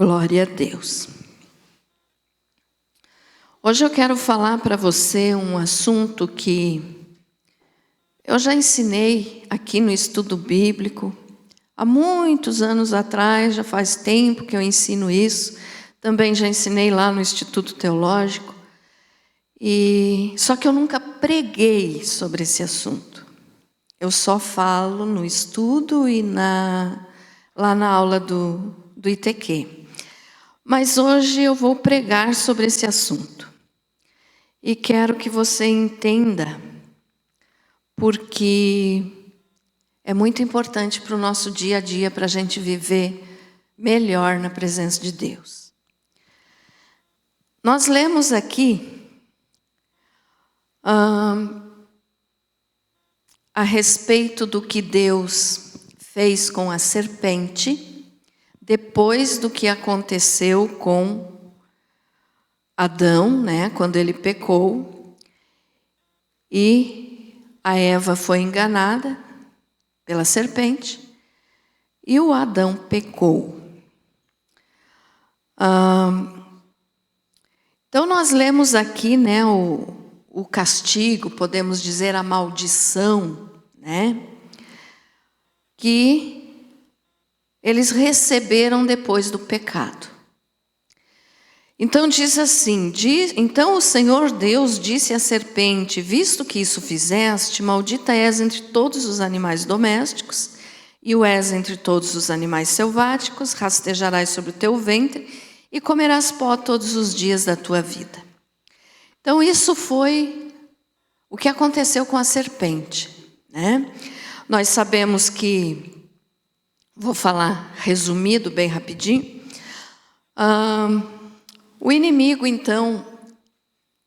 Glória a Deus. Hoje eu quero falar para você um assunto que eu já ensinei aqui no estudo bíblico, há muitos anos atrás, já faz tempo que eu ensino isso, também já ensinei lá no Instituto Teológico, só que eu nunca preguei sobre esse assunto. Eu só falo no estudo e lá na aula do ITQ. Mas hoje eu vou pregar sobre esse assunto. E quero que você entenda, porque é muito importante para o nosso dia a dia, para a gente viver melhor na presença de Deus. Nós lemos aqui a respeito do que Deus fez com a serpente, depois do que aconteceu com Adão, quando ele pecou, e a Eva foi enganada pela serpente, e o Adão pecou. Então nós lemos aqui, o castigo, podemos dizer a maldição, que eles receberam depois do pecado. Então diz assim, então o Senhor Deus disse à serpente: visto que isso fizeste, maldita és entre todos os animais domésticos, e o és entre todos os animais selváticos, rastejarás sobre o teu ventre, e comerás pó todos os dias da tua vida. Então isso foi o que aconteceu com a serpente, Nós sabemos que, vou falar resumido, bem rapidinho, o inimigo, então,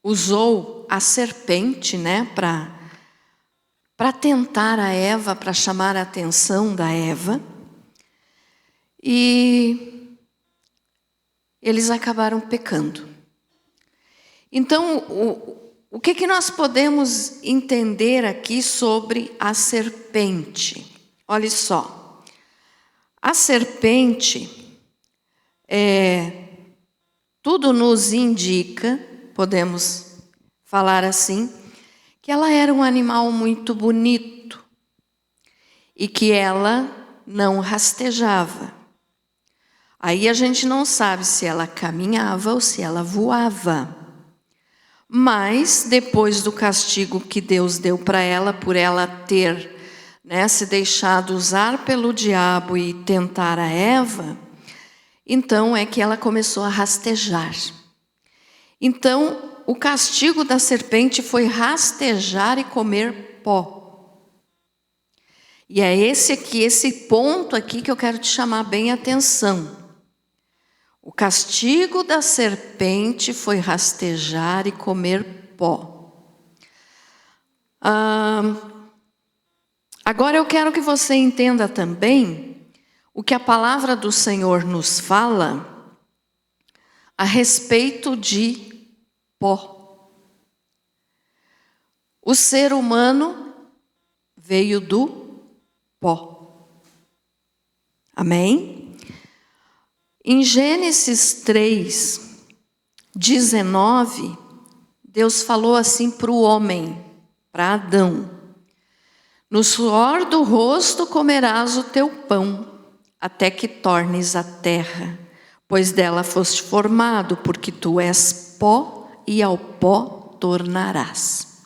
usou a serpente, para tentar a Eva, para chamar a atenção da Eva. E eles acabaram pecando. Então, o que nós podemos entender aqui sobre a serpente? Olha só, a serpente tudo nos indica, podemos falar assim, que ela era um animal muito bonito e que ela não rastejava. Aí a gente não sabe se ela caminhava ou se ela voava. Mas depois do castigo que Deus deu para ela, por ela ter se deixado usar pelo diabo e tentar a Eva, então é que ela começou a rastejar. Então, o castigo da serpente foi rastejar e comer pó. E é esse ponto aqui que eu quero te chamar bem a atenção. O castigo da serpente foi rastejar e comer pó. Agora eu quero que você entenda também o que a palavra do Senhor nos fala a respeito de pó. O ser humano veio do pó. Amém? Em Gênesis 3:19, Deus falou assim para o homem, para Adão: no suor do rosto comerás o teu pão, até que tornes a terra, pois dela foste formado, porque tu és pó e ao pó tornarás.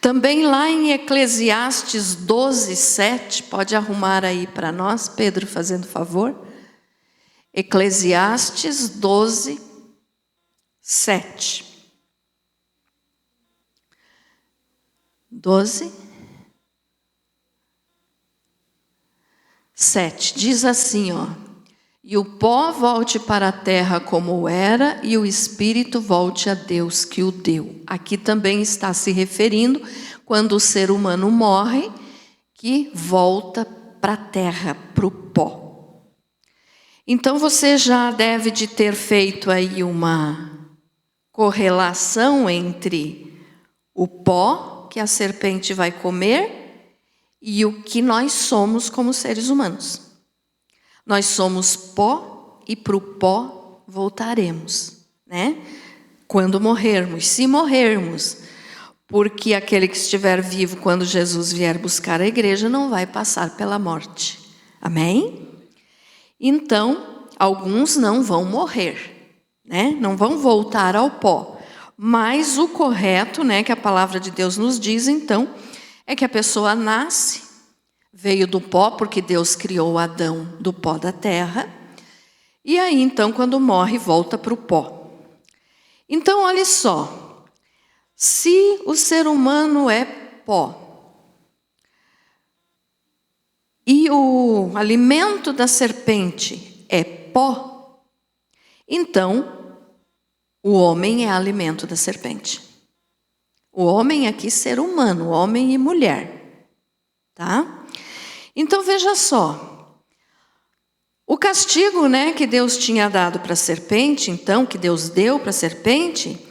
Também lá em Eclesiastes 12:7, pode arrumar aí para nós, Pedro, fazendo favor. Eclesiastes 12:7. 12:7 diz assim, e o pó volte para a terra como era, e o espírito volte a Deus que o deu. Aqui também está se referindo quando o ser humano morre, que volta para a terra, para o pó. Então você já deve de ter feito aí uma correlação entre o pó que a serpente vai comer e o que nós somos como seres humanos. Nós somos pó e para o pó voltaremos, né? Quando morrermos, se morrermos, porque aquele que estiver vivo quando Jesus vier buscar a igreja não vai passar pela morte. Amém? Então, alguns não vão morrer, né? Não vão voltar ao pó. Mas o correto, né, que a palavra de Deus nos diz, então, é que a pessoa nasce, veio do pó, porque Deus criou Adão do pó da terra, e aí, então, quando morre, volta para o pó. Então, olha só. Se o ser humano é pó e o alimento da serpente é pó, então o homem é alimento da serpente. O homem aqui, ser humano, homem e mulher, tá? Então veja só, o castigo, né, que Deus tinha dado para a serpente, então, que Deus deu para a serpente,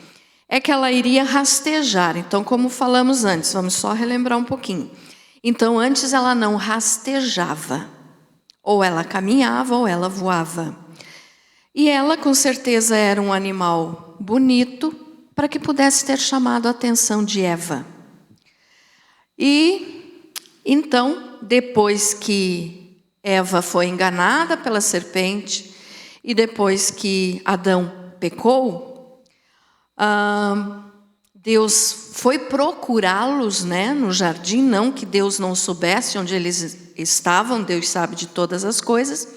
é que ela iria rastejar. Então, como falamos antes, vamos só relembrar um pouquinho. Então, antes ela não rastejava. Ou ela caminhava ou ela voava. E ela, com certeza, era um animal bonito para que pudesse ter chamado a atenção de Eva. E, então, depois que Eva foi enganada pela serpente e depois que Adão pecou, Deus foi procurá-los, né, no jardim, não que Deus não soubesse onde eles estavam, Deus sabe de todas as coisas,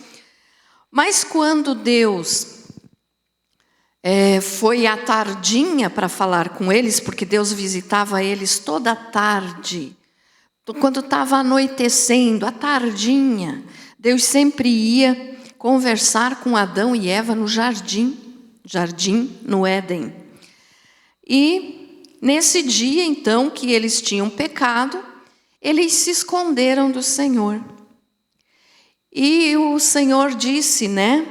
mas quando Deus foi à tardinha para falar com eles, porque Deus visitava eles toda a tarde, quando estava anoitecendo, à tardinha, Deus sempre ia conversar com Adão e Eva no jardim no Éden. E nesse dia, então, que eles tinham pecado, eles se esconderam do Senhor. E o Senhor disse, né,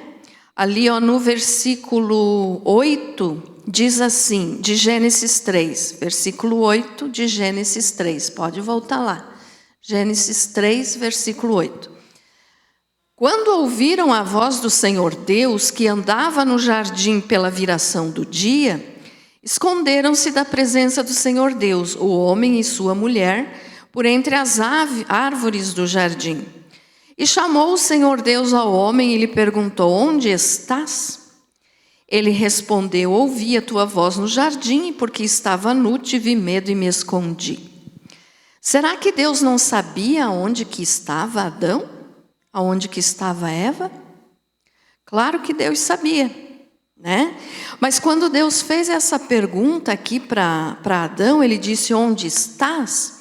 ali no versículo 8, diz assim, de Gênesis 3, versículo 8 de Gênesis 3, pode voltar lá. Gênesis 3, versículo 8. Quando ouviram a voz do Senhor Deus, que andava no jardim pela viração do dia, esconderam-se da presença do Senhor Deus, o homem e sua mulher, por entre as árvores do jardim. E chamou o Senhor Deus ao homem e lhe perguntou: onde estás? Ele respondeu: ouvi a tua voz no jardim, e porque estava nu, tive medo e me escondi. Será que Deus não sabia onde que estava Adão? Aonde que estava Eva? Claro que Deus sabia. Né? Mas quando Deus fez essa pergunta aqui para Adão, ele disse: onde estás?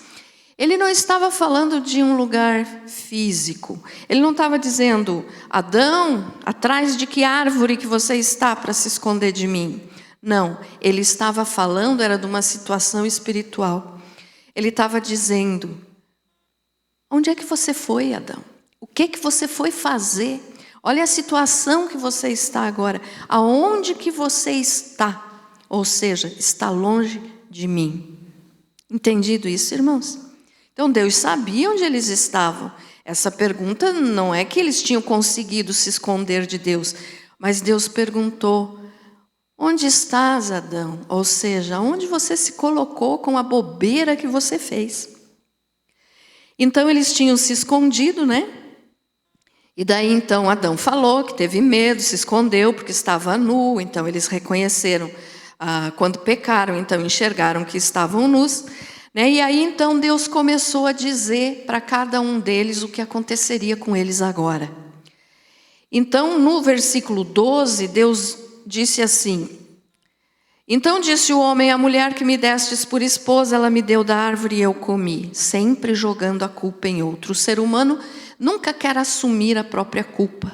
Ele não estava falando de um lugar físico. Ele não estava dizendo: Adão, atrás de que árvore que você está para se esconder de mim? Não, ele estava falando, era de uma situação espiritual. Ele estava dizendo: onde é que você foi, Adão? O que você foi fazer? Olha a situação que você está agora. Aonde que você está? Ou seja, está longe de mim. Entendido isso, irmãos? Então, Deus sabia onde eles estavam. Essa pergunta não é que eles tinham conseguido se esconder de Deus, mas Deus perguntou: onde estás, Adão? Ou seja, onde você se colocou com a bobeira que você fez? Então, eles tinham se escondido, né? E daí então Adão falou que teve medo, se escondeu porque estava nu. Então eles reconheceram quando pecaram, então enxergaram que estavam nus, né? E aí então Deus começou a dizer para cada um deles o que aconteceria com eles agora. Então no versículo 12, Deus disse assim: então disse o homem à mulher que me destes por esposa, ela me deu da árvore e eu comi, sempre jogando a culpa em outro. O ser humano nunca quer assumir a própria culpa.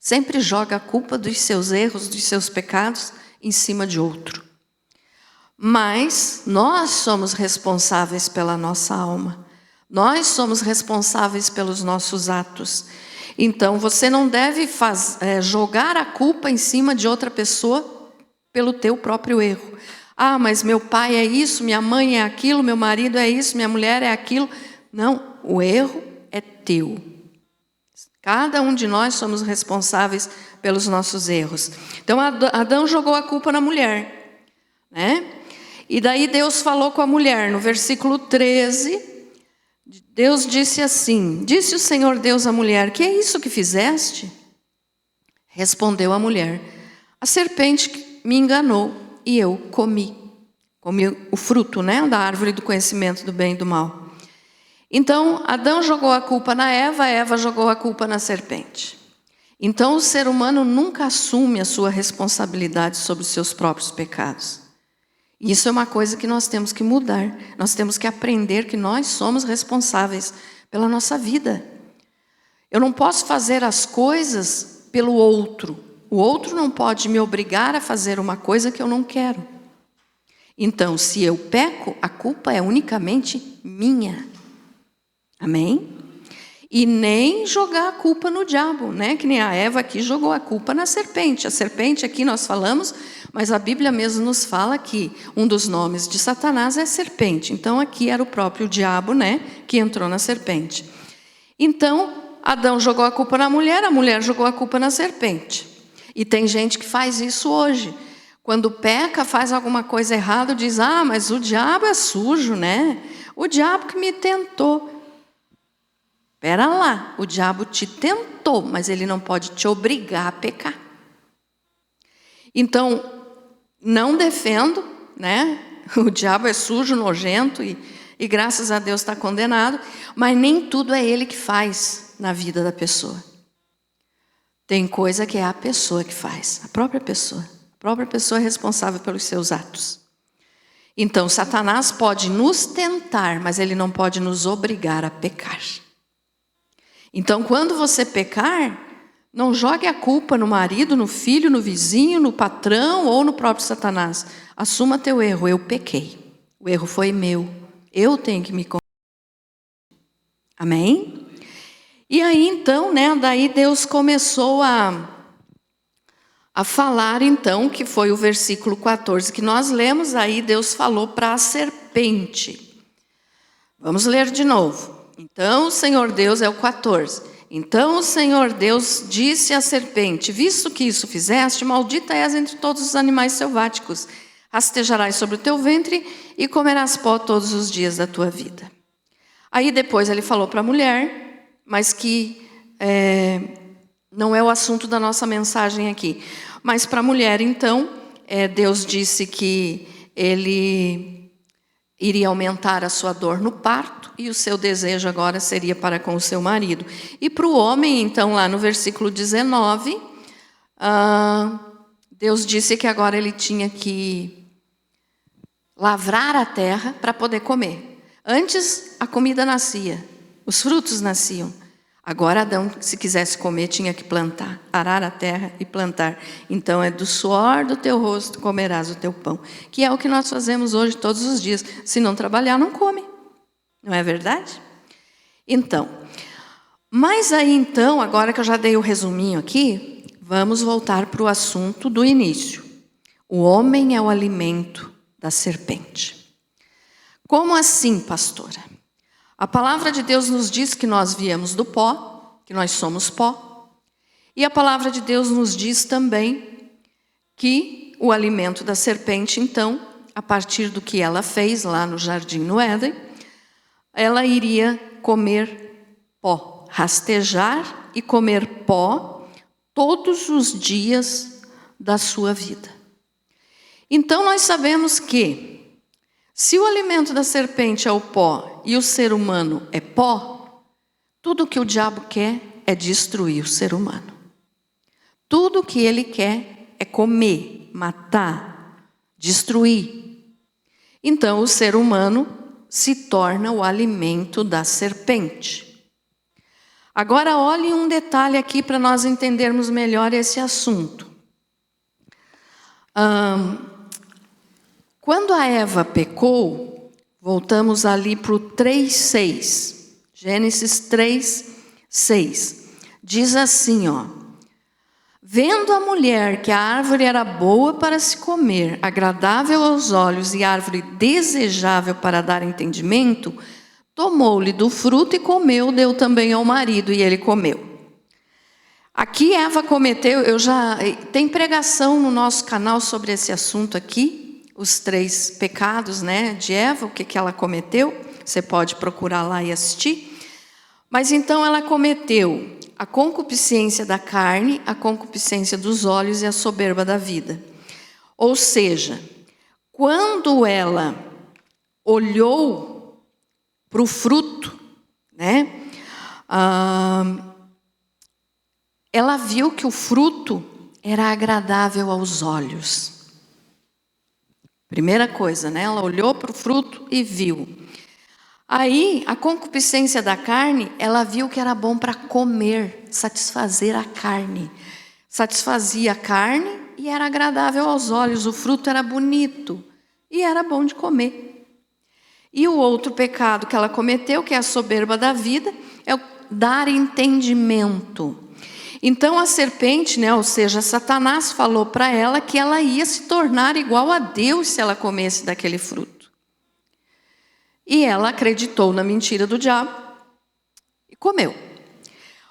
Sempre joga a culpa dos seus erros, dos seus pecados, em cima de outro. Mas nós somos responsáveis pela nossa alma. Nós somos responsáveis pelos nossos atos. Então, você não deve jogar a culpa em cima de outra pessoa pelo teu próprio erro. Ah, mas meu pai é isso, minha mãe é aquilo, meu marido é isso, minha mulher é aquilo. Não, o erro é teu. Cada um de nós somos responsáveis pelos nossos erros. Então Adão jogou a culpa na mulher, né? E daí Deus falou com a mulher, no versículo 13, Deus disse assim: disse o Senhor Deus à mulher, que é isso que fizeste? Respondeu a mulher: a serpente me enganou e eu comi o fruto, né, da árvore do conhecimento do bem e do mal. Então Adão jogou a culpa na Eva, Eva jogou a culpa na serpente. Então o ser humano nunca assume a sua responsabilidade sobre os seus próprios pecados. E isso é uma coisa que nós temos que mudar. Nós temos que aprender que nós somos responsáveis pela nossa vida. Eu não posso fazer as coisas pelo outro. O outro não pode me obrigar a fazer uma coisa que eu não quero. Então, se eu peco, a culpa é unicamente minha. Amém? E nem jogar a culpa no diabo, né? Que nem a Eva aqui jogou a culpa na serpente. A serpente aqui nós falamos, mas a Bíblia mesmo nos fala que um dos nomes de Satanás é serpente. Então aqui era o próprio diabo, né? Que entrou na serpente. Então Adão jogou a culpa na mulher, a mulher jogou a culpa na serpente. E tem gente que faz isso hoje. Quando peca, faz alguma coisa errada, diz: ah, mas o diabo é sujo, né? O diabo que me tentou. Espera lá, o diabo te tentou, mas ele não pode te obrigar a pecar. Então, não defendo, né? O diabo é sujo, nojento e graças a Deus está condenado, mas nem tudo é ele que faz na vida da pessoa. Tem coisa que é a pessoa que faz, a própria pessoa. A própria pessoa é responsável pelos seus atos. Então, Satanás pode nos tentar, mas ele não pode nos obrigar a pecar. Então, quando você pecar, não jogue a culpa no marido, no filho, no vizinho, no patrão ou no próprio Satanás. Assuma teu erro. Eu pequei. O erro foi meu. Eu tenho que me corrigir. Amém? E aí, então, né, daí Deus começou a falar, então, que foi o versículo 14 que nós lemos. Aí Deus falou para a serpente. Vamos ler de novo. Então o Senhor Deus, é o 14. Então o Senhor Deus disse à serpente: visto que isso fizeste, maldita és entre todos os animais selváticos. Rastejarás sobre o teu ventre e comerás pó todos os dias da tua vida. Aí depois ele falou para a mulher, mas que não é o assunto da nossa mensagem aqui. Mas para a mulher, então, Deus disse que ele iria aumentar a sua dor no parto e o seu desejo agora seria para com o seu marido. E para o homem, então, lá no versículo 19, Deus disse que agora ele tinha que lavrar a terra para poder comer. Antes a comida nascia, os frutos nasciam. Agora Adão, se quisesse comer, tinha que plantar, arar a terra e plantar. Então é do suor do teu rosto comerás o teu pão. Que é o que nós fazemos hoje todos os dias. Se não trabalhar, não come. Não é verdade? Então, mas aí então, agora que eu já dei o resuminho aqui, vamos voltar para o assunto do início. O homem é o alimento da serpente. Como assim, pastora? A palavra de Deus nos diz que nós viemos do pó, que nós somos pó. E a palavra de Deus nos diz também que o alimento da serpente, então, a partir do que ela fez lá no jardim no Éden, ela iria comer pó, rastejar e comer pó todos os dias da sua vida. Então nós sabemos que se o alimento da serpente é o pó e o ser humano é pó, tudo que o diabo quer é destruir o ser humano. Tudo que ele quer é comer, matar, destruir. Então o ser humano se torna o alimento da serpente. Agora olhem um detalhe aqui para nós entendermos melhor esse assunto. Quando a Eva pecou, voltamos ali para o 3:6. Gênesis 3:6. Diz assim, ó: vendo a mulher que a árvore era boa para se comer, agradável aos olhos e árvore desejável para dar entendimento, tomou-lhe do fruto e comeu, deu também ao marido e ele comeu. Aqui Eva cometeu, tem pregação no nosso canal sobre esse assunto aqui, os 3 pecados, né, de Eva, o que ela cometeu, você pode procurar lá e assistir. Mas então ela cometeu a concupiscência da carne, a concupiscência dos olhos e a soberba da vida. Ou seja, quando ela olhou para o fruto, né, ela viu que o fruto era agradável aos olhos. Primeira coisa, né? Ela olhou para o fruto e viu. Aí, a concupiscência da carne, ela viu que era bom para comer, satisfazer a carne. Satisfazia a carne e era agradável aos olhos. O fruto era bonito e era bom de comer. E o outro pecado que ela cometeu, que é a soberba da vida, é o dar entendimento. Então a serpente, né, ou seja, Satanás falou para ela que ela ia se tornar igual a Deus se ela comesse daquele fruto. E ela acreditou na mentira do diabo e comeu.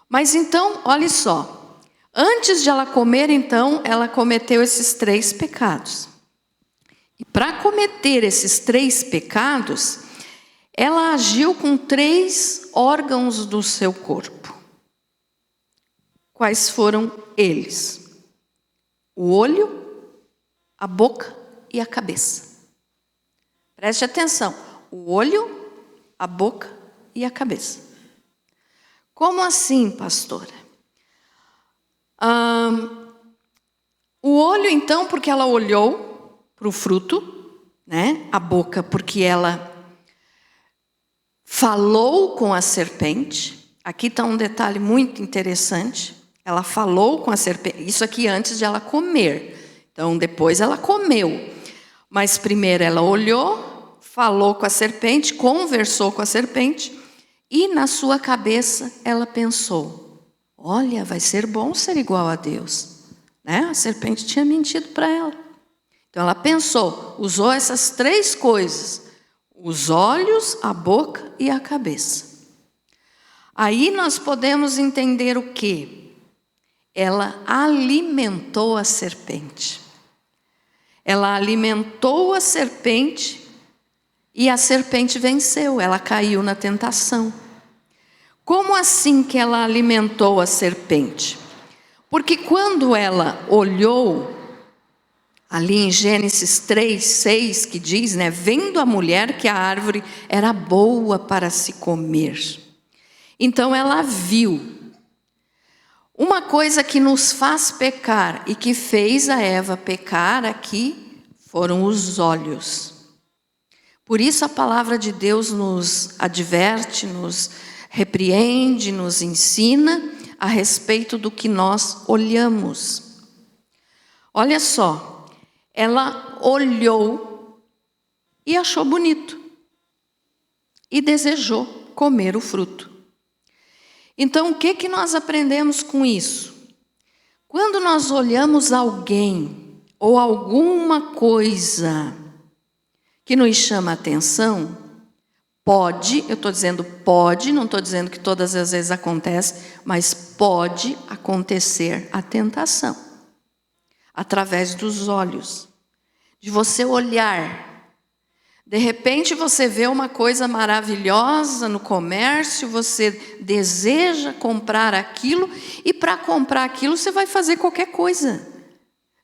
Mas então, olha só, antes de ela comer, então, ela cometeu esses 3 pecados. E para cometer esses 3 pecados, ela agiu com 3 órgãos do seu corpo. Quais foram eles? O olho, a boca e a cabeça. Preste atenção. O olho, a boca e a cabeça. Como assim, pastora? O olho, então, porque ela olhou para o fruto, né? A boca, porque ela falou com a serpente. Aqui está um detalhe muito interessante. Ela falou com a serpente, isso aqui antes de ela comer. Então, depois ela comeu. Mas primeiro ela olhou, falou com a serpente, conversou com a serpente. E na sua cabeça ela pensou, olha, vai ser bom ser igual a Deus. Né? A serpente tinha mentido para ela. Então ela pensou, usou essas 3 coisas. Os olhos, a boca e a cabeça. Aí nós podemos entender o quê? Ela alimentou a serpente. Ela alimentou a serpente e a serpente venceu. Ela caiu na tentação. Como assim que ela alimentou a serpente? Porque quando ela olhou, ali em Gênesis 3:6, que diz, né, vendo a mulher que a árvore era boa para se comer. Então ela viu. Uma coisa que nos faz pecar e que fez a Eva pecar aqui foram os olhos. Por isso a palavra de Deus nos adverte, nos repreende, nos ensina a respeito do que nós olhamos. Olha só, ela olhou e achou bonito e desejou comer o fruto. Então, o que nós aprendemos com isso? Quando nós olhamos alguém ou alguma coisa que nos chama a atenção, pode, eu estou dizendo pode, não estou dizendo que todas as vezes acontece, mas pode acontecer a tentação, através dos olhos, de você olhar. De repente você vê uma coisa maravilhosa no comércio, você deseja comprar aquilo e para comprar aquilo você vai fazer qualquer coisa.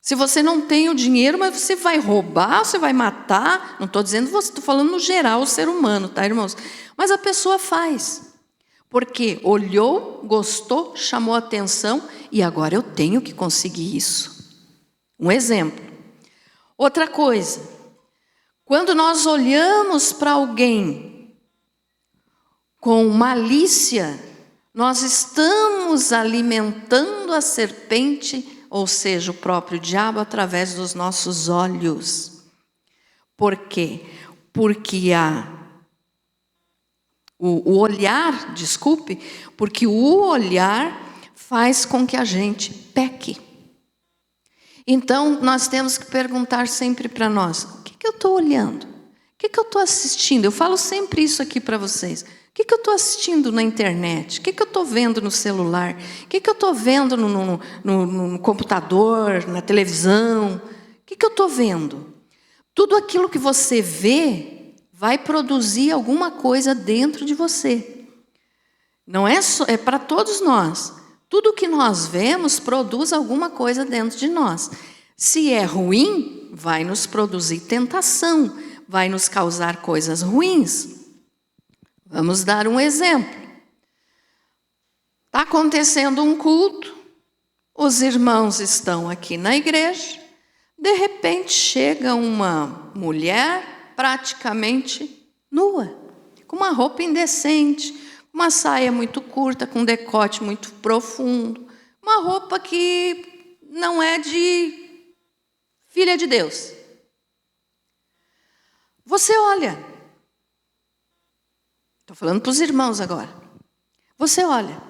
Se você não tem o dinheiro, mas você vai roubar, você vai matar, não estou dizendo você, estou falando no geral o ser humano, tá, irmãos? Mas a pessoa faz, porque olhou, gostou, chamou atenção e agora eu tenho que conseguir isso. Um exemplo. Outra coisa. Quando nós olhamos para alguém com malícia, nós estamos alimentando a serpente, ou seja, o próprio diabo, através dos nossos olhos. Por quê? Porque o olhar faz com que a gente peque. Então, nós temos que perguntar sempre para nós, o que eu estou olhando? O que eu estou assistindo? Eu falo sempre isso aqui para vocês. O que eu estou assistindo na internet? O que eu estou vendo no celular? O que eu estou vendo no computador, na televisão? O que eu estou vendo? Tudo aquilo que você vê vai produzir alguma coisa dentro de você. Não é só, é para todos nós. Tudo que nós vemos produz alguma coisa dentro de nós. Se é ruim, vai nos produzir tentação, vai nos causar coisas ruins. Vamos dar um exemplo. Está acontecendo um culto, os irmãos estão aqui na igreja, de repente chega uma mulher praticamente nua, com uma roupa indecente, uma saia muito curta, com um decote muito profundo, uma roupa que não é de filha de Deus. Você olha, estou falando para os irmãos agora, você olha,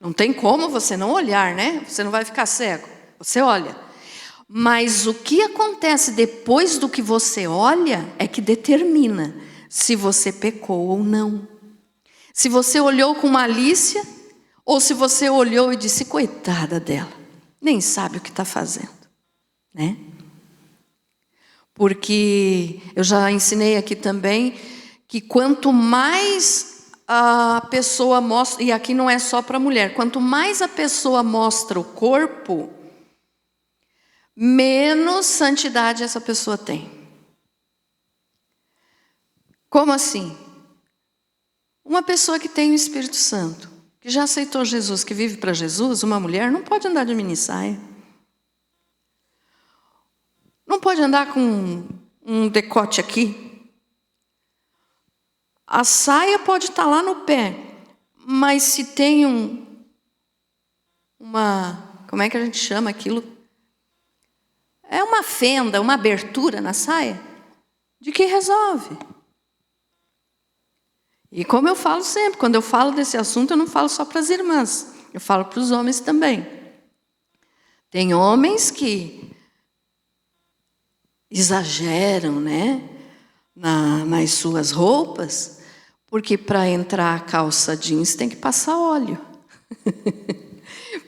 não tem como você não olhar, né? Você não vai ficar cego, você olha. Mas o que acontece depois do que você olha é que determina se você pecou ou não. Se você olhou com malícia, ou se você olhou e disse, coitada dela, nem sabe o que está fazendo, né? Porque eu já ensinei aqui também que quanto mais a pessoa mostra, e aqui não é só para mulher, quanto mais a pessoa mostra o corpo, menos santidade essa pessoa tem. Como assim? Uma pessoa que tem o Espírito Santo, que já aceitou Jesus, que vive para Jesus, uma mulher não pode andar de minissaia. Não pode andar com um decote aqui. A saia pode estar lá no pé, mas se tem como é que a gente chama aquilo? É uma fenda, uma abertura na saia, de que resolve. E como eu falo sempre, quando eu falo desse assunto, eu não falo só para as irmãs, eu falo para os homens também. Tem homens que exageram, né, nas suas roupas, porque para entrar a calça jeans tem que passar óleo.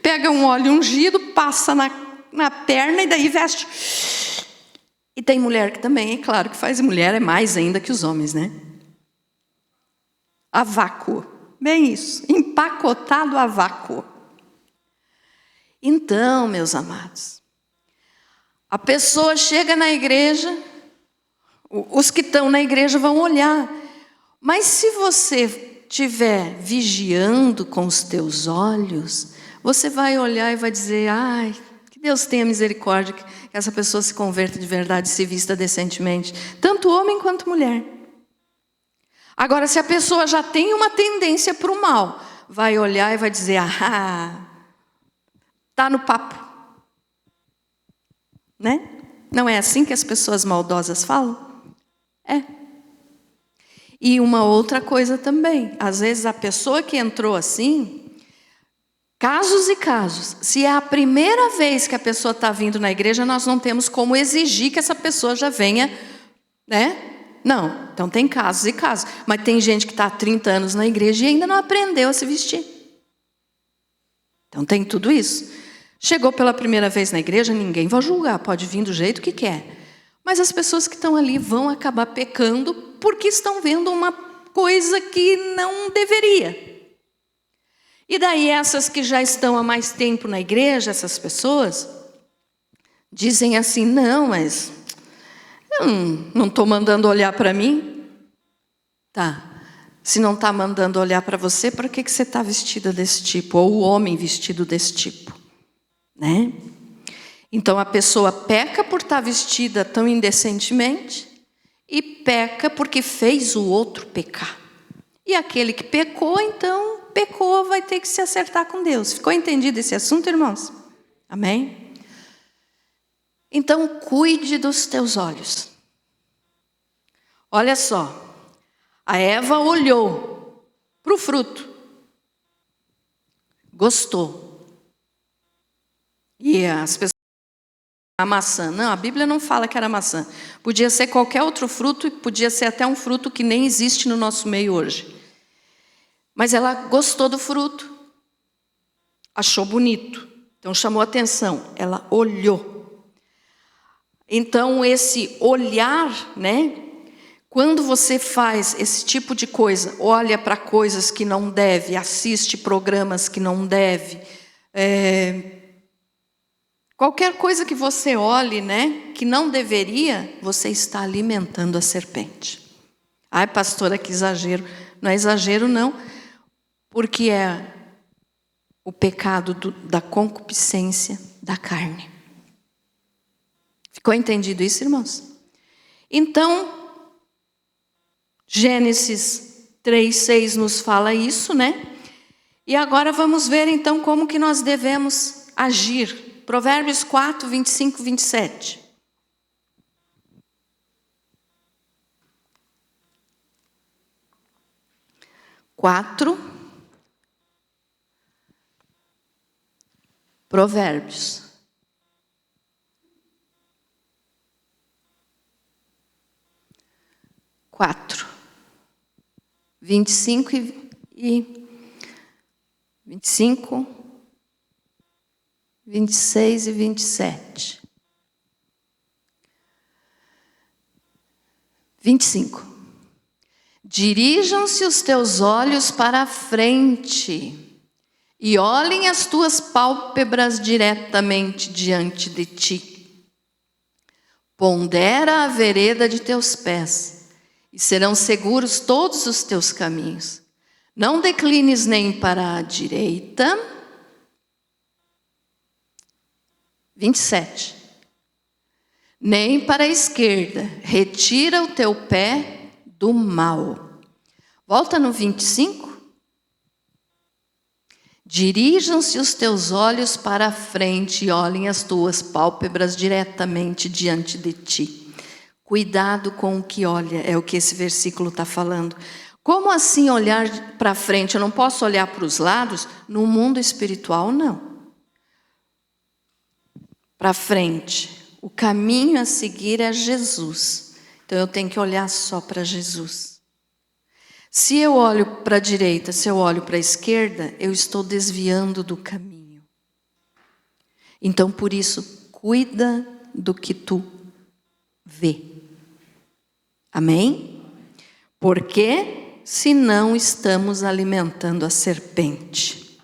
Pega um óleo ungido, passa na perna e daí veste. E tem mulher que também, é claro que faz, mulher é mais ainda que os homens, né? A vácuo, bem isso, empacotado a vácuo. Então, meus amados, a pessoa chega na igreja, os que estão na igreja vão olhar, mas se você estiver vigiando com os teus olhos, você vai olhar e vai dizer, ai, que Deus tenha misericórdia, que essa pessoa se converta de verdade, se vista decentemente, tanto homem quanto mulher. Agora, se a pessoa já tem uma tendência para o mal, vai olhar e vai dizer, está no papo. Né? Não é assim que as pessoas maldosas falam? É. E uma outra coisa também, às vezes a pessoa que entrou assim, casos e casos, se é a primeira vez que a pessoa está vindo na igreja, nós não temos como exigir que essa pessoa já venha, né? Não, então tem casos e casos. Mas tem gente que está há 30 anos na igreja e ainda não aprendeu a se vestir. Então tem tudo isso. Chegou pela primeira vez na igreja, ninguém vai julgar, pode vir do jeito que quer. Mas as pessoas que estão ali vão acabar pecando porque estão vendo uma coisa que não deveria. E daí essas que já estão há mais tempo na igreja, essas pessoas, dizem assim, não, mas eu não estou mandando olhar para mim. Tá, se não está mandando olhar para você, por que você está vestida desse tipo? Ou o homem vestido desse tipo? Né? Então a pessoa peca por estar vestida tão indecentemente e peca porque fez o outro pecar. E aquele que pecou, então, pecou, vai ter que se acertar com Deus. Ficou entendido esse assunto, irmãos? Amém? Então, cuide dos teus olhos. Olha só, a Eva olhou para o fruto, gostou. E as pessoas, a maçã, não, a Bíblia não fala que era maçã. Podia ser qualquer outro fruto, podia ser até um fruto que nem existe no nosso meio hoje. Mas ela gostou do fruto, achou bonito, então chamou atenção, ela olhou. Então esse olhar, né? Quando você faz esse tipo de coisa, olha para coisas que não deve, assiste programas que não deve, qualquer coisa que você olhe, né, que não deveria, você está alimentando a serpente. Ai, pastora, que exagero. Não é exagero, não, porque é o pecado da concupiscência da carne. Ficou entendido isso, irmãos? Então, Gênesis 3:6 nos fala isso, né? E agora vamos ver então como que nós devemos agir. Provérbios 4, 25 e 27. Provérbios. 4, 25 e 25, 26 e 27. 25. Dirijam-se os teus olhos para a frente e olhem as tuas pálpebras diretamente diante de ti. Pondera a vereda de teus pés, e serão seguros todos os teus caminhos. Não declines nem para a direita. 27. Nem para a esquerda. Retira o teu pé do mal. Volta no 25. Dirijam-se os teus olhos para a frente e olhem as tuas pálpebras diretamente diante de ti. Cuidado com o que olha, é o que esse versículo está falando. Como assim olhar para frente? Eu não posso olhar para os lados? No mundo espiritual, não. Para frente. O caminho a seguir é Jesus. Então eu tenho que olhar só para Jesus. Se eu olho para a direita, se eu olho para a esquerda, eu estou desviando do caminho. Então por isso, cuida do que tu vê. Amém? Porque senão estamos alimentando a serpente.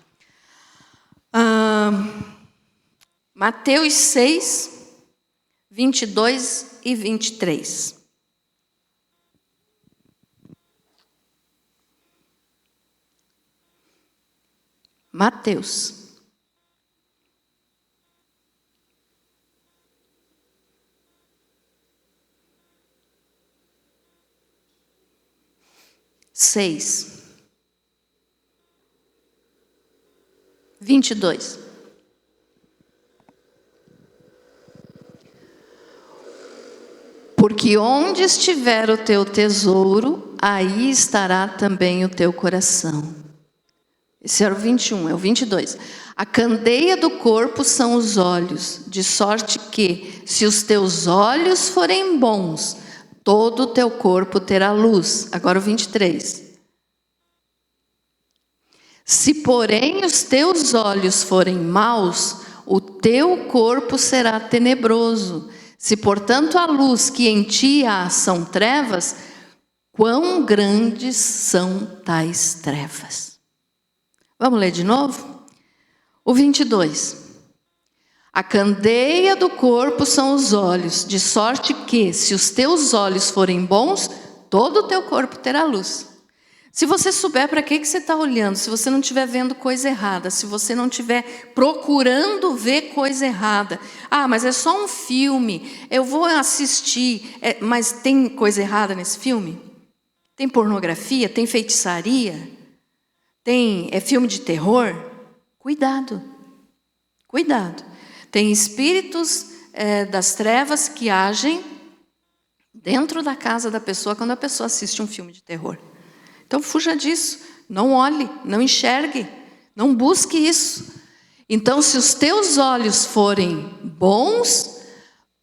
Mateus 6, 22 e 23. Mateus. Seis, 22. Porque onde estiver o teu tesouro, aí estará também o teu coração. Esse era o 21, é o 22. A candeia do corpo são os olhos, de sorte que, se os teus olhos forem bons, todo o teu corpo terá luz. Agora o 23. Se, porém, os teus olhos forem maus, o teu corpo será tenebroso. Se, portanto, a luz que em ti há são trevas, quão grandes são tais trevas. Vamos ler de novo? O 22. A candeia do corpo são os olhos, de sorte que, se os teus olhos forem bons, todo o teu corpo terá luz. Se você souber para que você está olhando, se você não estiver vendo coisa errada, se você não estiver procurando ver coisa errada, mas é só um filme, eu vou assistir, mas tem coisa errada nesse filme? Tem pornografia? Tem feitiçaria? Tem filme de terror? Cuidado, cuidado. Tem espíritos das trevas que agem dentro da casa da pessoa quando a pessoa assiste um filme de terror. Então fuja disso, não olhe, não enxergue, não busque isso. Então se os teus olhos forem bons,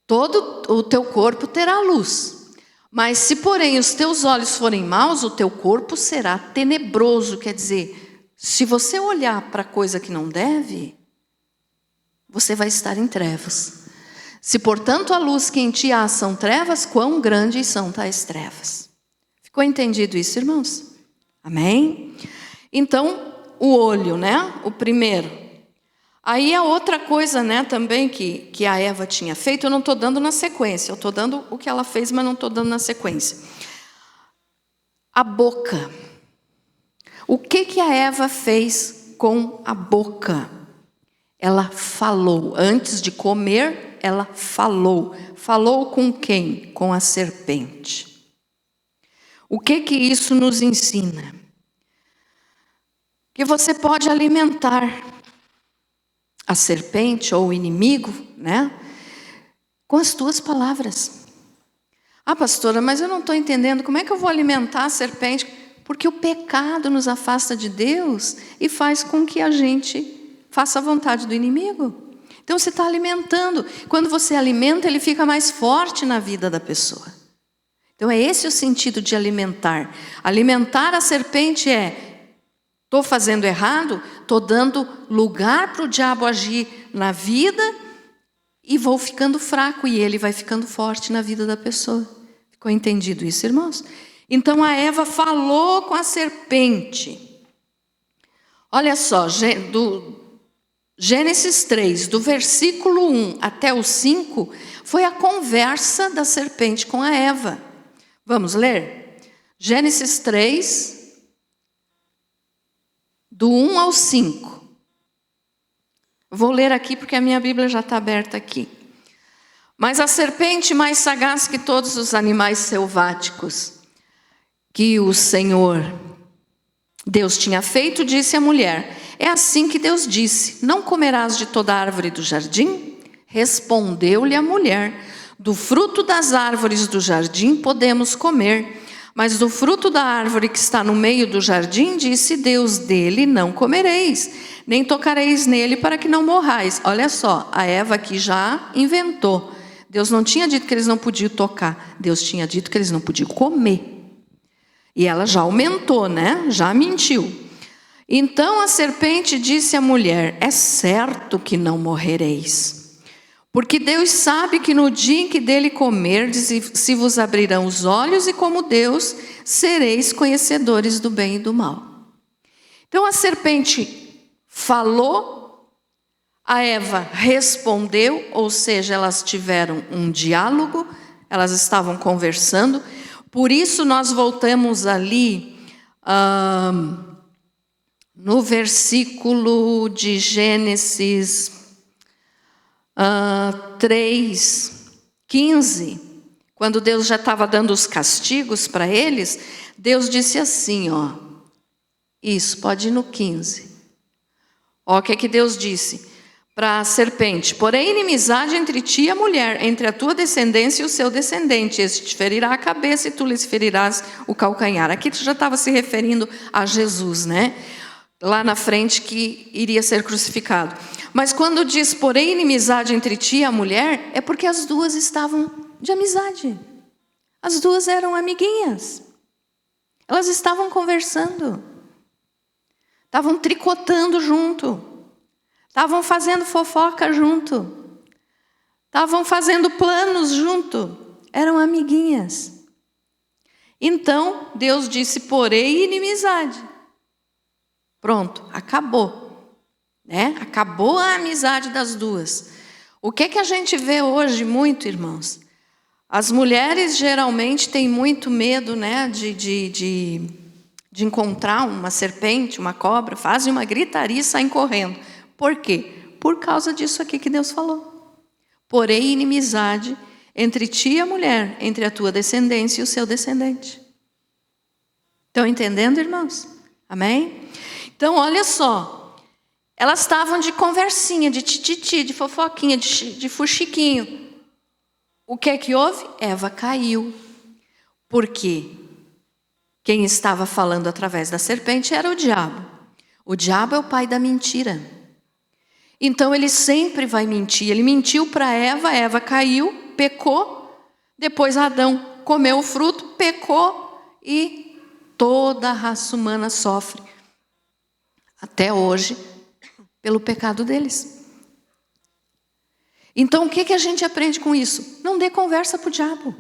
todo o teu corpo terá luz. Mas se porém os teus olhos forem maus, o teu corpo será tenebroso. Quer dizer, se você olhar para coisa que não deve, você vai estar em trevas. Se portanto a luz que em ti há são trevas, quão grandes são tais trevas. Ficou entendido isso, irmãos? Amém? Então, o olho, né? O primeiro. Aí a outra coisa, né, também que a Eva tinha feito, eu não estou dando na sequência, eu estou dando o que ela fez, mas não estou dando na sequência. A boca. O que a Eva fez com a boca? Ela falou. Antes de comer, ela falou. Falou com quem? Com a serpente. O que isso nos ensina? Que você pode alimentar a serpente ou o inimigo, né? Com as tuas palavras. Ah, pastora, mas eu não estou entendendo. Como é que eu vou alimentar a serpente? Porque o pecado nos afasta de Deus e faz com que a gente faça a vontade do inimigo. Então você está alimentando. Quando você alimenta, ele fica mais forte na vida da pessoa. Então é esse o sentido de alimentar. Alimentar a serpente estou fazendo errado, estou dando lugar para o diabo agir na vida e vou ficando fraco e ele vai ficando forte na vida da pessoa. Ficou entendido isso, irmãos? Então a Eva falou com a serpente. Olha só, do Gênesis 3, do versículo 1 até o 5, foi a conversa da serpente com a Eva. Vamos ler? Gênesis 3, do 1 ao 5. Vou ler aqui porque a minha Bíblia já está aberta aqui. Mas a serpente, mais sagaz que todos os animais selváticos que o Senhor Deus tinha feito, disse à mulher: é assim que Deus disse: não comerás de toda árvore do jardim? Respondeu-lhe a mulher: do fruto das árvores do jardim podemos comer, mas do fruto da árvore que está no meio do jardim, disse Deus: dele não comereis, nem tocareis nele para que não morrais. Olha só, a Eva aqui já inventou. Deus não tinha dito que eles não podiam tocar, Deus tinha dito que eles não podiam comer. E ela já aumentou, né? Já mentiu. Então a serpente disse à mulher: é certo que não morrereis, porque Deus sabe que no dia em que dele comerdes, se vos abrirão os olhos, e como Deus, sereis conhecedores do bem e do mal. Então a serpente falou, a Eva respondeu, ou seja, elas tiveram um diálogo, elas estavam conversando. Por isso nós voltamos ali no versículo de Gênesis 3:15, quando Deus já estava dando os castigos para eles, Deus disse assim, isso, pode ir no 15. O que Deus disse para a serpente: porém inimizade entre ti e a mulher, entre a tua descendência e o seu descendente, este te ferirá a cabeça e tu lhes ferirás o calcanhar. Aqui tu já estava se referindo a Jesus, né? Lá na frente, que iria ser crucificado. Mas quando diz porém inimizade entre ti e a mulher, é porque as duas estavam de amizade. As duas eram amiguinhas. Elas estavam conversando. Estavam tricotando junto. Estavam fazendo fofoca junto. Estavam fazendo planos junto. Eram amiguinhas. Então, Deus disse, porém, inimizade. Pronto, acabou. Né? Acabou a amizade das duas. O que a gente vê hoje muito, irmãos? As mulheres geralmente têm muito medo, né, de encontrar uma serpente, uma cobra, fazem uma gritaria e saem correndo. Por quê? Por causa disso aqui que Deus falou. Porém, inimizade entre ti e a mulher, entre a tua descendência e o seu descendente. Estão entendendo, irmãos? Amém? Então, olha só. Elas estavam de conversinha, de tititi, de fofoquinha, de fuxiquinho. O que é que houve? Eva caiu. Por quê? Quem estava falando através da serpente era o diabo. O diabo é o pai da mentira. Então ele sempre vai mentir. Ele mentiu para Eva, Eva caiu, pecou. Depois Adão comeu o fruto, pecou e toda a raça humana sofre até hoje pelo pecado deles. Então o que a gente aprende com isso? Não dê conversa para o diabo.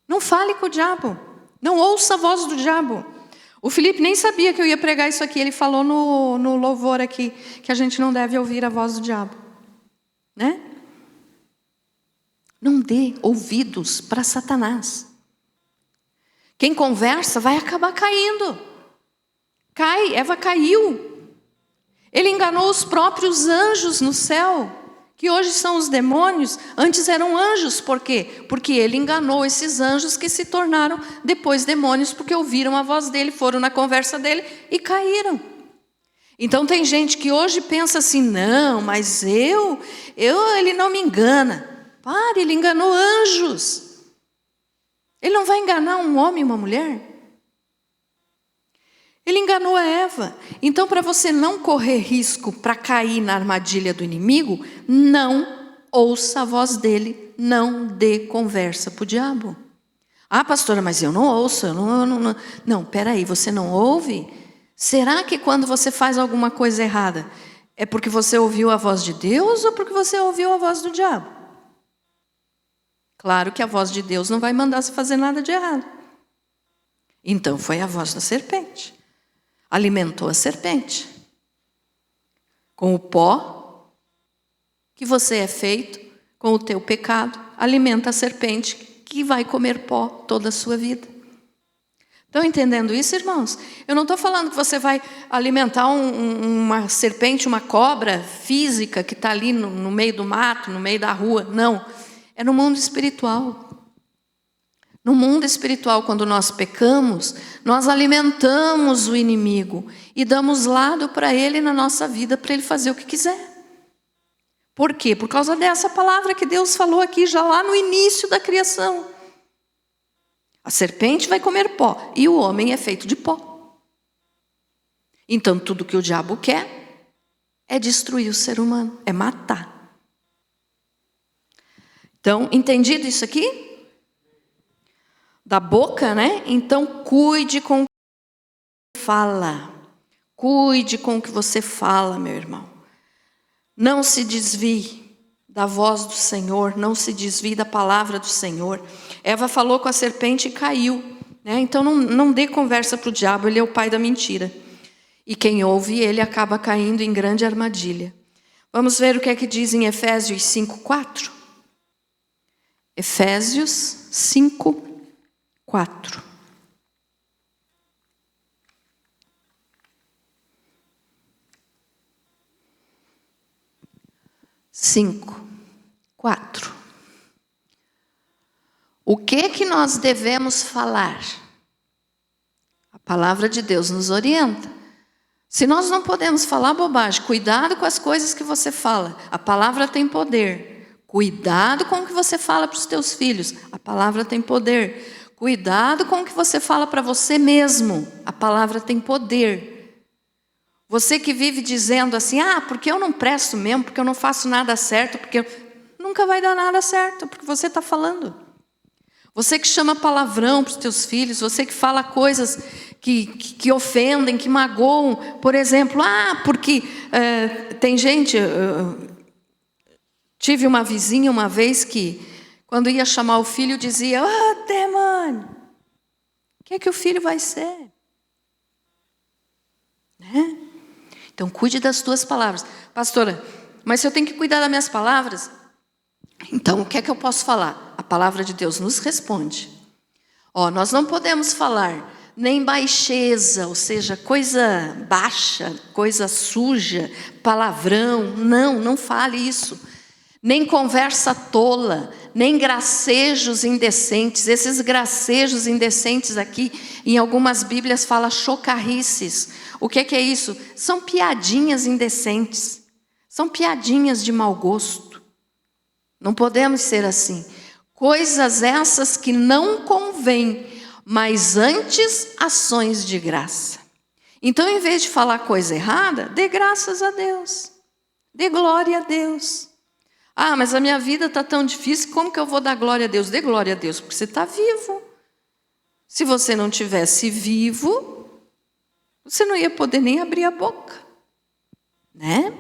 Não fale com o diabo. Não ouça a voz do diabo. O Felipe nem sabia que eu ia pregar isso aqui. Ele falou no louvor aqui que a gente não deve ouvir a voz do diabo. Né? Não dê ouvidos para Satanás. Quem conversa vai acabar caindo. Eva caiu. Ele enganou os próprios anjos no céu, que hoje são os demônios. Antes eram anjos. Por quê? Porque ele enganou esses anjos que se tornaram depois demônios, porque ouviram a voz dele, foram na conversa dele e caíram. Então tem gente que hoje pensa assim, não, mas ele não me engana. Pare, ele enganou anjos. Ele não vai enganar um homem e uma mulher? Ele enganou a Eva. Então, para você não correr risco para cair na armadilha do inimigo, não ouça a voz dele, não dê conversa para o diabo. Ah, pastora, mas eu não ouço, Não, peraí, você não ouve? Será que quando você faz alguma coisa errada, é porque você ouviu a voz de Deus ou porque você ouviu a voz do diabo? Claro que a voz de Deus não vai mandar você fazer nada de errado. Então foi a voz da serpente. Alimentou a serpente. Com o pó que você é feito, com o teu pecado, alimenta a serpente que vai comer pó toda a sua vida. Estão entendendo isso, irmãos? Eu não estou falando que você vai alimentar uma serpente, uma cobra física que está ali no meio do mato, no meio da rua. Não. É no mundo espiritual. No mundo espiritual, quando nós pecamos, nós alimentamos o inimigo e damos lado para ele na nossa vida, para ele fazer o que quiser. Por quê? Por causa dessa palavra que Deus falou aqui já lá no início da criação. A serpente vai comer pó e o homem é feito de pó. Então tudo que o diabo quer é destruir o ser humano, é matar. Então, entendido isso aqui? Da boca, né? Então, cuide com o que fala. Cuide com o que você fala, meu irmão. Não se desvie da voz do Senhor, não se desvie da palavra do Senhor. Eva falou com a serpente e caiu, né? Então, não dê conversa para o diabo, ele é o pai da mentira. E quem ouve ele acaba caindo em grande armadilha. Vamos ver o que é que diz em Efésios 5:4. Efésios 5:4. O que nós devemos falar? A palavra de Deus nos orienta. Se nós não podemos falar bobagem, cuidado com as coisas que você fala. A palavra tem poder. Cuidado com o que você fala para os teus filhos. A palavra tem poder. Cuidado com o que você fala para você mesmo. A palavra tem poder. Você que vive dizendo assim, porque eu não presto mesmo, porque eu não faço nada certo, nunca vai dar nada certo, porque você está falando. Você que chama palavrão para os teus filhos, você que fala coisas que ofendem, que magoam. Por exemplo, porque tem gente... Tive uma vizinha uma vez que, quando ia chamar o filho, dizia, demônio, o que é que o filho vai ser? Né? Então, cuide das tuas palavras. Pastora, mas se eu tenho que cuidar das minhas palavras, então o que é que eu posso falar? A palavra de Deus nos responde. Nós não podemos falar nem baixeza, ou seja, coisa baixa, coisa suja, palavrão. Não fale isso. Nem conversa tola, nem gracejos indecentes. Esses gracejos indecentes aqui, em algumas Bíblias fala chocarrices. O que é isso? São piadinhas indecentes. São piadinhas de mau gosto. Não podemos ser assim. Coisas essas que não convêm, mas antes ações de graça. Então, em vez de falar coisa errada, dê graças a Deus. Dê glória a Deus. Ah, mas a minha vida está tão difícil, como que eu vou dar glória a Deus? Dê glória a Deus, porque você está vivo. Se você não tivesse vivo, você não ia poder nem abrir a boca, né?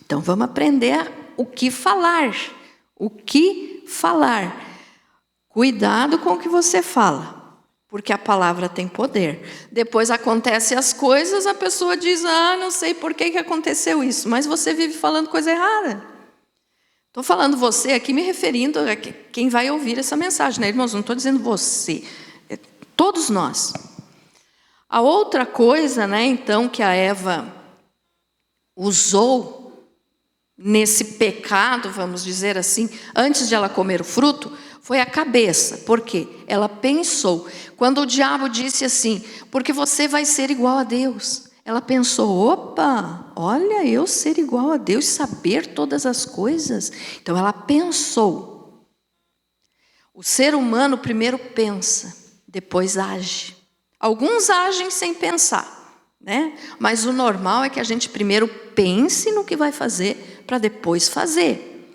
Então vamos aprender o que falar. O que falar. Cuidado com o que você fala, porque a palavra tem poder. Depois acontecem as coisas, a pessoa diz, não sei por que aconteceu isso, mas você vive falando coisa errada. Estou falando você aqui, me referindo a quem vai ouvir essa mensagem, né, irmãos? Não estou dizendo você, todos nós. A outra coisa, né, então, que a Eva usou nesse pecado, vamos dizer assim, antes de ela comer o fruto, foi a cabeça. Por quê? Ela pensou. Quando o diabo disse assim, porque você vai ser igual a Deus. Ela pensou, opa, olha, eu ser igual a Deus, saber todas as coisas. Então ela pensou. O ser humano primeiro pensa, depois age. Alguns agem sem pensar, né? Mas o normal é que a gente primeiro pense no que vai fazer, para depois fazer.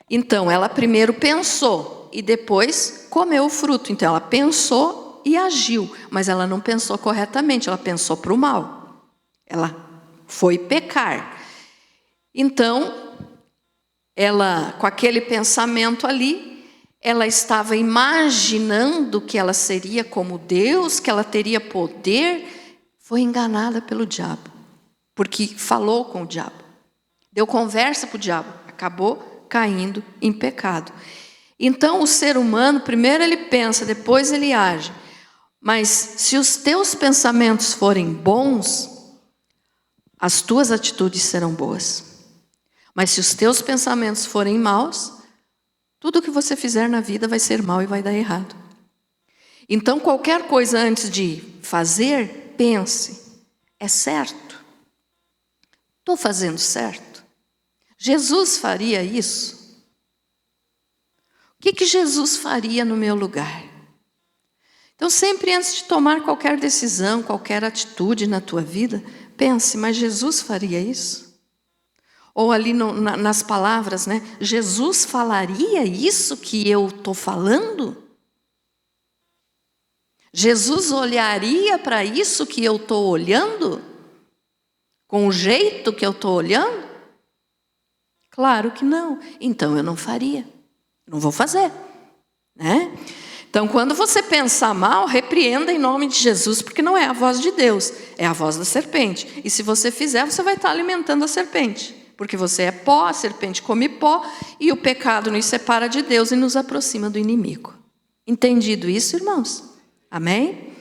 Então ela primeiro pensou e depois comeu o fruto. Então ela pensou e agiu, mas ela não pensou corretamente, ela pensou para o mal. Ela foi pecar. Então, ela, com aquele pensamento ali, ela estava imaginando que ela seria como Deus, que ela teria poder, foi enganada pelo diabo, porque falou com o diabo, deu conversa para o diabo, acabou caindo em pecado. Então, o ser humano, primeiro ele pensa, depois ele age. Mas se os teus pensamentos forem bons, as tuas atitudes serão boas. Mas se os teus pensamentos forem maus, tudo que você fizer na vida vai ser mal e vai dar errado. Então, qualquer coisa antes de fazer, pense, é certo? Estou fazendo certo? Jesus faria isso? O que Jesus faria no meu lugar? Então, sempre antes de tomar qualquer decisão, qualquer atitude na tua vida, pense, mas Jesus faria isso? Ou ali nas palavras, né? Jesus falaria isso que eu estou falando? Jesus olharia para isso que eu estou olhando? Com o jeito que eu estou olhando? Claro que não. Então eu não faria. Não vou fazer, né? Então, quando você pensar mal, repreenda em nome de Jesus, porque não é a voz de Deus, é a voz da serpente. E se você fizer, você vai estar alimentando a serpente, porque você é pó, a serpente come pó, e o pecado nos separa de Deus e nos aproxima do inimigo. Entendido isso, irmãos? Amém?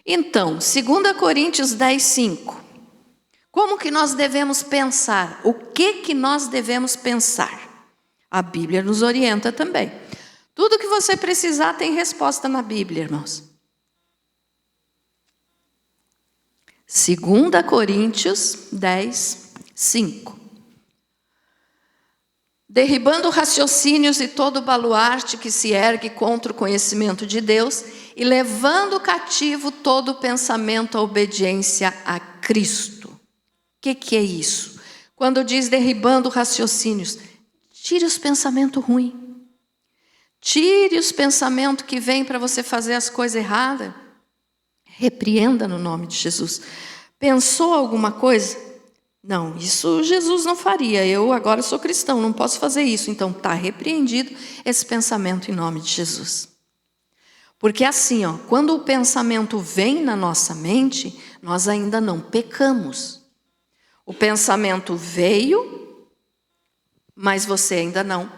Então, 2 Coríntios 10:5. Como que nós devemos pensar? O que nós devemos pensar? A Bíblia nos orienta também. Tudo que você precisar tem resposta na Bíblia, irmãos. 2 Coríntios 10:5. Derribando raciocínios e todo baluarte que se ergue contra o conhecimento de Deus e levando cativo todo pensamento à obediência a Cristo. O que é isso? Quando diz derribando raciocínios, tire os pensamentos ruins. Tire os pensamentos que vêm para você fazer as coisas erradas. Repreenda no nome de Jesus. Pensou alguma coisa? Não, isso Jesus não faria. Eu agora sou cristão, não posso fazer isso. Então está repreendido esse pensamento em nome de Jesus. Porque assim, quando o pensamento vem na nossa mente, nós ainda não pecamos. O pensamento veio, mas você ainda não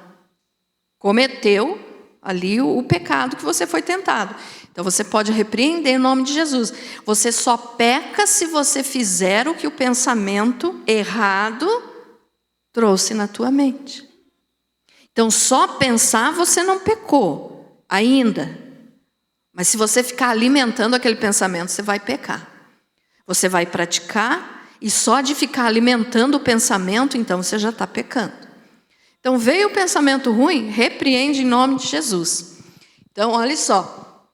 cometeu ali o pecado que você foi tentado. Então você pode repreender em nome de Jesus. Você só peca se você fizer o que o pensamento errado trouxe na tua mente. Então só pensar você não pecou ainda. Mas se você ficar alimentando aquele pensamento, você vai pecar. Você vai praticar e só de ficar alimentando o pensamento, então você já está pecando. Então veio o pensamento ruim, repreende em nome de Jesus. Então olha só,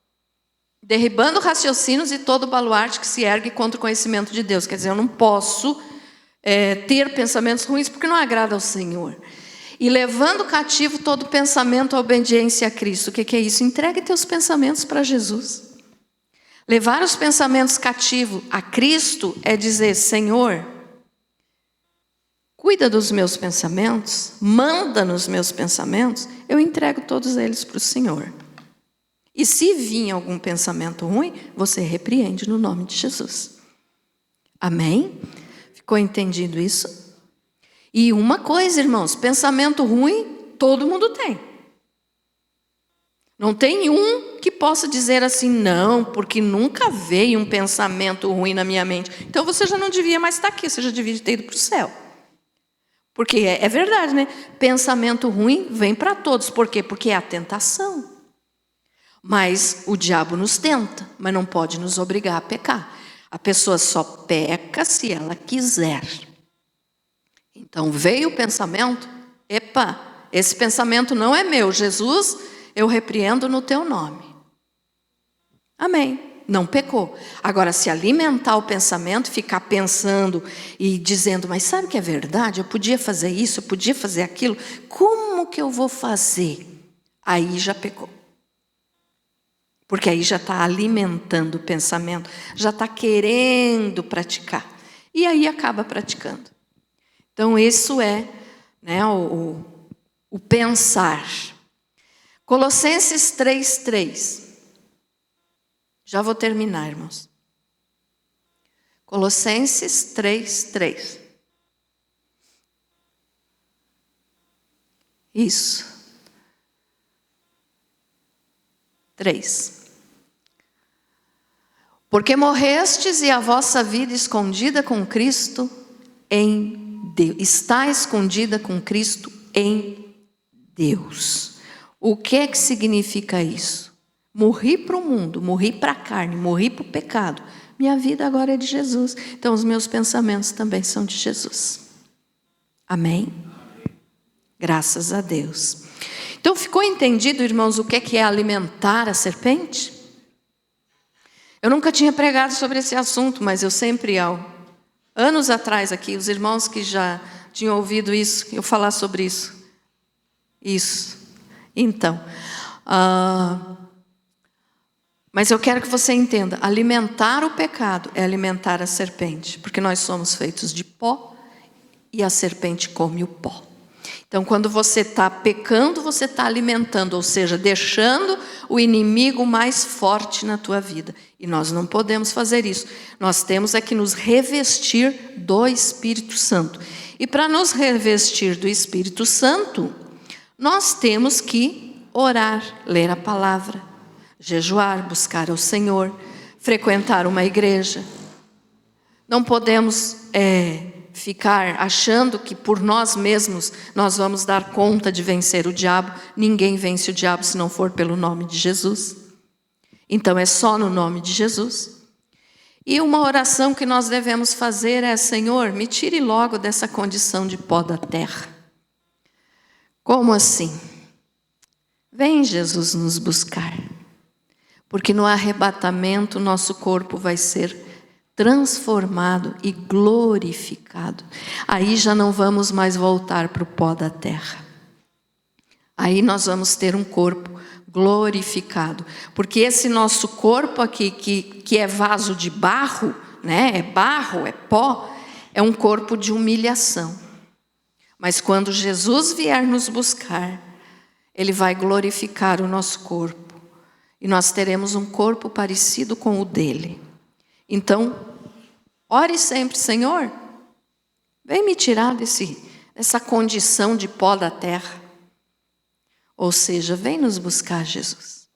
derribando raciocínios e todo baluarte que se ergue contra o conhecimento de Deus. Quer dizer, eu não posso ter pensamentos ruins porque não agrada ao Senhor. E levando cativo todo pensamento à obediência a Cristo. O que é isso? Entregue teus pensamentos para Jesus. Levar os pensamentos cativos a Cristo é dizer: Senhor, cuida dos meus pensamentos, manda nos meus pensamentos, eu entrego todos eles para o Senhor. E se vir algum pensamento ruim, você repreende no nome de Jesus. Amém? Ficou entendido isso? E uma coisa, irmãos, pensamento ruim todo mundo tem. Não tem um que possa dizer assim, não, porque nunca veio um pensamento ruim na minha mente. Então você já não devia mais estar aqui, você já devia ter ido para o céu. Porque é verdade, né? Pensamento ruim vem para todos. Por quê? Porque é a tentação. Mas o diabo nos tenta, mas não pode nos obrigar a pecar. A pessoa só peca se ela quiser. Então veio o pensamento, epa, esse pensamento não é meu, Jesus, eu repreendo no teu nome. Amém. Não pecou. Agora, se alimentar o pensamento, ficar pensando e dizendo, mas sabe que é verdade? Eu podia fazer isso, eu podia fazer aquilo. Como que eu vou fazer? Aí já pecou. Porque aí já está alimentando o pensamento, já está querendo praticar. E aí acaba praticando. Então, isso é, né, o pensar. Colossenses 3:3. Já vou terminar, irmãos. Colossenses 3:3. Isso. 3. Porque morrestes e a vossa vida escondida com Cristo em Deus. Está escondida com Cristo em Deus. O que significa isso? Morri para o mundo, morri para a carne, morri para o pecado. Minha vida agora é de Jesus. Então os meus pensamentos também são de Jesus. Amém? Graças a Deus. Então ficou entendido, irmãos, o que é alimentar a serpente? Eu nunca tinha pregado sobre esse assunto, mas eu sempre, anos atrás aqui, os irmãos que já tinham ouvido isso, eu falar sobre isso. Isso. Então, mas eu quero que você entenda, alimentar o pecado é alimentar a serpente, porque nós somos feitos de pó e a serpente come o pó. Então, quando você está pecando, você está alimentando, ou seja, deixando o inimigo mais forte na tua vida. E nós não podemos fazer isso. Nós temos é que nos revestir do Espírito Santo. E para nos revestir do Espírito Santo, nós temos que orar, ler a palavra, jejuar, buscar ao Senhor, frequentar uma igreja. Não podemos ficar achando que por nós mesmos nós vamos dar conta de vencer o diabo. Ninguém vence o diabo se não for pelo nome de Jesus. Então é só no nome de Jesus. E uma oração que nós devemos fazer é: Senhor, me tire logo dessa condição de pó da terra. Como assim? Vem Jesus nos buscar. Porque no arrebatamento nosso corpo vai ser transformado e glorificado. Aí já não vamos mais voltar para o pó da terra. Aí nós vamos ter um corpo glorificado. Porque esse nosso corpo aqui, que é vaso de barro, né? É barro, é pó, é um corpo de humilhação. Mas quando Jesus vier nos buscar, Ele vai glorificar o nosso corpo. E nós teremos um corpo parecido com o dele. Então, ore sempre: Senhor, vem me tirar dessa condição de pó da terra. Ou seja, vem nos buscar, Jesus.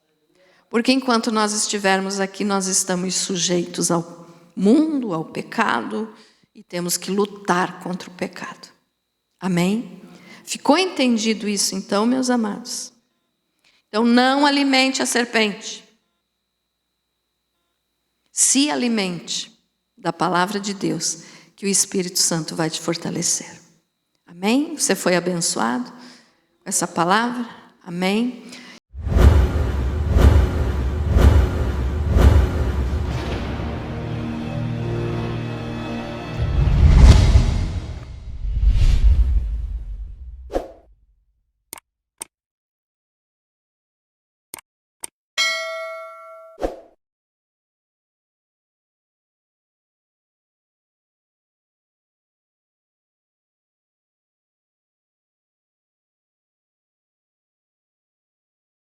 Porque enquanto nós estivermos aqui, nós estamos sujeitos ao mundo, ao pecado, e temos que lutar contra o pecado. Amém? Ficou entendido isso então, meus amados? Então não alimente a serpente. Se alimente da palavra de Deus, que o Espírito Santo vai te fortalecer. Amém? Você foi abençoado com essa palavra? Amém?